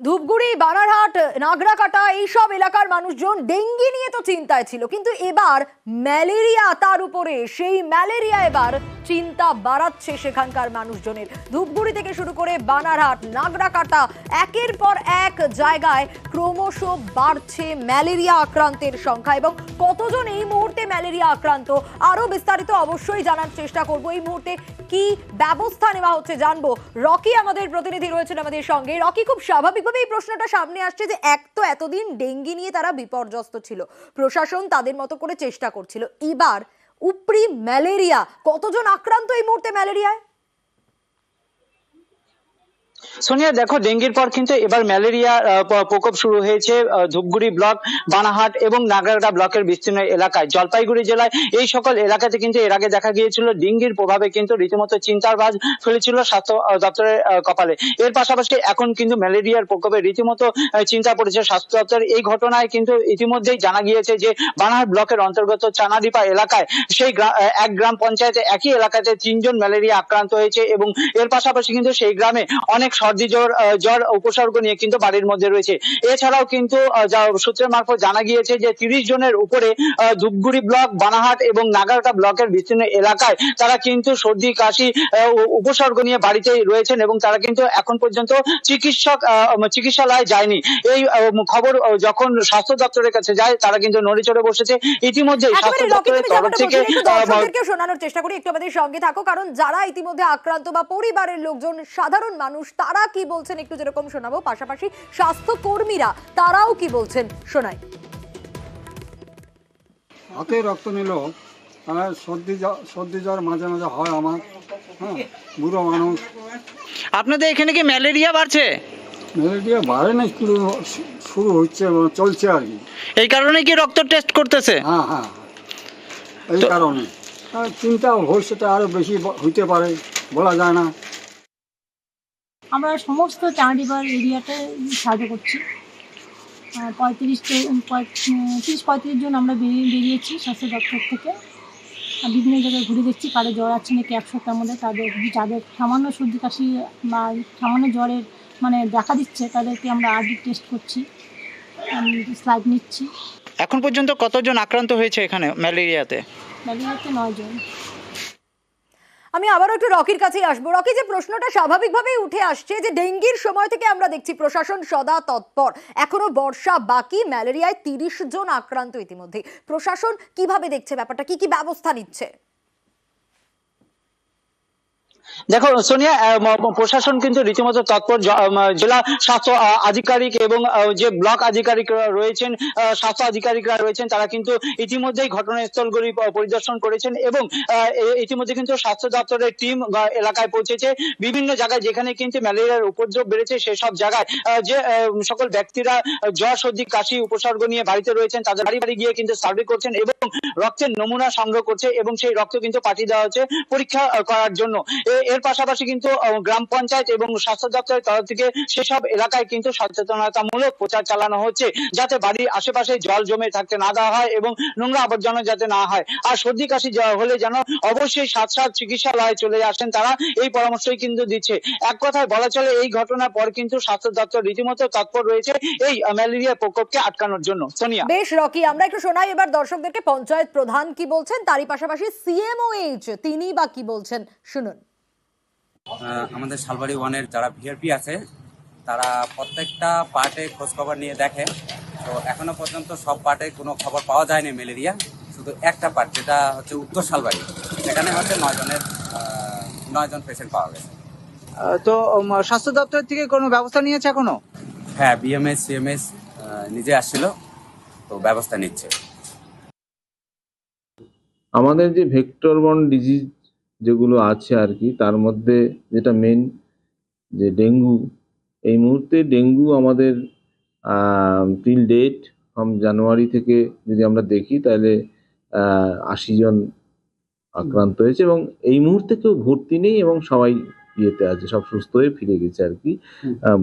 ধূপগুড়ি, বানারহাট, নাগরাকাটা এইসব এলাকার মানুষজন ডেঙ্গি নিয়ে তো চিন্তায় ছিল, কিন্তু এবার ম্যালেরিয়া, তার উপরে সেই ম্যালেরিয়া এবার চিন্তা বাড়াচ্ছে সেখানকার মানুষজনের। ধূপগুড়ি থেকে শুরু করে বানারহাট, নাগরাকাটা, একের পর এক জায়গায় ক্রমশ বাড়ছে ম্যালেরিয়া আক্রান্তের সংখ্যা। এবং কতজন এই মুহূর্তে ম্যালেরিয়া আক্রান্ত, আরো বিস্তারিত অবশ্যই জানার চেষ্টা করব। এই মুহূর্তে কি ব্যবস্থা নেওয়া হচ্ছে জানবো। রকি আমাদের প্রতিনিধি রয়েছেন আমাদের সঙ্গে। রকি, খুব স্বাভাবিকভাবে এই প্রশ্নটা সামনে আসছে যে এক তো এতদিন ডেঙ্গি নিয়ে তারা বিপর্যস্ত ছিল, প্রশাসন তাদের মতো করে চেষ্টা করছিল, এবার উপরি ম্যালেরিয়া, কতজন আক্রান্ত এই মুহূর্তে ম্যালেরিয়ায়? সোনিয়া, দেখো, ডেঙ্গির পর কিন্তু এবার ম্যালেরিয়া প্রকোপ শুরু হয়েছে ধূপগুড়ি ব্লক, বানাহাট এবং নাগরাকাটা ব্লকের বিস্তীর্ণ এলাকায়। জলপাইগুড়ি জেলায় এই সকল এলাকাতে কিন্তু এর আগে দেখা গিয়েছিল ডেঙ্গির প্রভাবে কিন্তু রীতিমতো চিন্তার ভাঁজ ফেলেছিল স্বাস্থ্য দপ্তরের কপালে। এর পাশাপাশি এখন কিন্তু ম্যালেরিয়ার প্রকোপে রীতিমতো চিন্তা পড়েছে স্বাস্থ্য দপ্তর। এই ঘটনায় কিন্তু ইতিমধ্যেই জানা গিয়েছে যে বানাহাট ব্লকের অন্তর্গত চানাডিপা এলাকায় সেই এক গ্রাম পঞ্চায়েতে একই এলাকাতে 3 জন ম্যালেরিয়া আক্রান্ত হয়েছে এবং এর পাশাপাশি কিন্তু সেই গ্রামে অনেক সর্দি জ্বর উপসর্গ নিয়ে কিন্তু বাড়ির মধ্যে রয়েছে। এছাড়াও কিন্তু সূত্রের মারফত জানা গিয়েছে যে 30 জনের উপরে ধূপগুড়ি ব্লক, বানাহাট এবং নাগরাকাটা ব্লকের বিস্তীর্ণ এলাকায় তারা কিন্তু সর্দি কাশি উপসর্গ নিয়ে বাড়িতেই রয়েছেন এবং তারা কিন্তু এখন পর্যন্ত চিকিৎসালয়ে যায়নি। এই খবর যখন স্বাস্থ্য দপ্তরের কাছে যায় তারা কিন্তু নড়েচড়ে বসেছে। ইতিমধ্যে স্বাস্থ্য দপ্তরের তরফ থেকে শোনানোর চেষ্টা করি, একটু আমাদের সঙ্গে থাকো, কারণ যারা ইতিমধ্যে আক্রান্ত বা পরিবারের লোকজন, সাধারণ মানুষ, তারা কি বলছেন একটু যেরকম শোনাবো, পাশাপাশি স্বাস্থ্য কর্মীরা তারাও কি বলছেন শোনাই। হাতে রক্ত নিল, সর্দি জ্বর মাঝে মাঝে হয় আমার। হ্যাঁ, বুড়ো মানুষ। আপনাদের এখানে কি ম্যালেরিয়া বাড়ছে? ম্যালেরিয়া বাড়ে না, শুরু হচ্ছে, চলছে আর কি। এই কারণে কি রক্ত টেস্ট করতেছে? হ্যাঁ হ্যাঁ, এই কারণে চিন্তা ভবিষ্যতে আরো বেশি হইতে পারে, বলা যায় না। আমরা সমস্ত চাঁডিবার এরিয়াতে সাহায্য করছি। 35 জন আমরা বেরিয়েছি স্বাস্থ্য দপ্তর থেকে। বিভিন্ন জায়গায় ঘুরে দেখছি কারো জ্বর আছে নাকি 1 সপ্তাহের মধ্যে, যাদের সামান্য সর্দি কাশি বা সামান্য জ্বরের দেখা দিচ্ছে তাদেরকে আমরা আরডি টেস্ট করছি, স্লাইড নিচ্ছি। এখন পর্যন্ত কতজন আক্রান্ত হয়েছে এখানে ম্যালেরিয়াতে? 9 জন। আমি আবারও একটু রকির কাছেই আসবো। রকি, যে প্রশ্নটা স্বাভাবিকভাবেই উঠে আসছে যে ডেঙ্গির সময় থেকে আমরা দেখছি প্রশাসন সদা তৎপর, এখনো বর্ষা বাকি, ম্যালেরিয়ায় 30 জন আক্রান্ত ইতিমধ্যে, প্রশাসন কিভাবে দেখছে ব্যাপারটা, কি কি ব্যবস্থা নিচ্ছে? দেখো সোনিয়া, প্রশাসন কিন্তু রীতিমতো তৎপর। জেলা স্বাস্থ্য আধিকারিক এবং যে ব্লক আধিকারিকরা রয়েছেন, স্বাস্থ্য আধিকারিকরা রয়েছেন, তারা কিন্তু ইতিমধ্যেই ঘটনাস্থলগুলি পরিদর্শন করেছেন এবং ইতিমধ্যে কিন্তু স্বাস্থ্য দপ্তরের টিম এলাকায় পৌঁছেছে। বিভিন্ন জায়গায় যেখানে কিন্তু ম্যালেরিয়ার উপদ্রব বেড়েছে সেসব জায়গায় যে সকল ব্যক্তিরা জ্বর, সর্দি, কাশি উপসর্গ নিয়ে বাড়িতে রয়েছেন তাদের বাড়ি বাড়ি গিয়ে কিন্তু সার্ভে করছেন এবং রক্তের নমুনা সংগ্রহ করছে এবং সেই রক্ত কিন্তু পাঠিয়ে দেওয়া হচ্ছে পরীক্ষা করার জন্য। এর পাশাপাশি কিন্তু গ্রাম পঞ্চায়েত এবং স্বাস্থ্য দপ্তরের তরফ থেকে সেসব এলাকায় কিন্তু সচেতনতামূলক প্রচার চালানো হচ্ছে যাতে বাড়ির আশেপাশে জল জমে থাকতে না দেওয়া হয় এবং নোংরা আবর্জনা যাতে না হয়। আর সর্দি কাশি হলে যেন অবশ্যই সাথে চিকিৎসালয়ে চলে আসেন তারা, এই পরামর্শই কিন্তু দিচ্ছে। এক কথায় বলা চলে এই ঘটনার পর কিন্তু স্বাস্থ্য দপ্তর রীতিমতো তৎপর রয়েছে এই ম্যালেরিয়া প্রকোপকে আটকানোর জন্য। সোনিয়া, বেশ রকি, আমরা একটু শোনাই এবার দর্শকদেরকে পঞ্চায়েত প্রধান কি বলছেন, তারই পাশাপাশি সিএমওএইচ তিনি বা কি বলছেন, শুনুন। আমাদের শালবাড়ি ওয়ানের যারা ভিআরপি আছে তারা প্রত্যেকটা পার্টে খোঁজ খবর নিয়ে দেখে, তো এখনো পর্যন্ত সব পার্টে কোনো খবর পাওয়া যায়নি ম্যালেরিয়া। শুধু একটা পার্ট যেটা হচ্ছে উত্তর শালবাড়ি, সেখানে হচ্ছে 9 জন পেশেন্ট পাওয়া গেছে। তো স্বাস্থ্য দপ্তর থেকে কোনো ব্যবস্থা নিয়েছে এখনো? হ্যাঁ, বিএমএস সিএমএস নিজে আসছিল, তো ব্যবস্থা নিচ্ছে। আমাদের যে ভেক্টর বর্ন ডিজিজ যেগুলো আছে আর কি, তার মধ্যে যেটা মেন যে ডেঙ্গু, এই মুহূর্তে ডেঙ্গু আমাদের টিল ডেট ফ্রম জানুয়ারি থেকে যদি আমরা দেখি তাহলে 80 জন আক্রান্ত হয়েছে এবং এই মুহূর্তে কেউ ভর্তি নেই এবং সবাই ইয়েতে আছে, সব সুস্থ হয়ে ফিরে গেছে আর কি।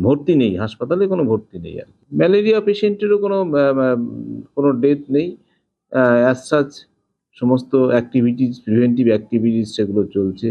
ভর্তি নেই, হাসপাতালে কোনো ভর্তি নেই আর কি। ম্যালেরিয়া পেশেন্টেরও কোনো ডেথ নেই অ্যাজ সাচ। সমস্ত অ্যাক্টিভিটিস, প্রিভেন্টিভ অ্যাক্টিভিটিস সেগুলো চলছে।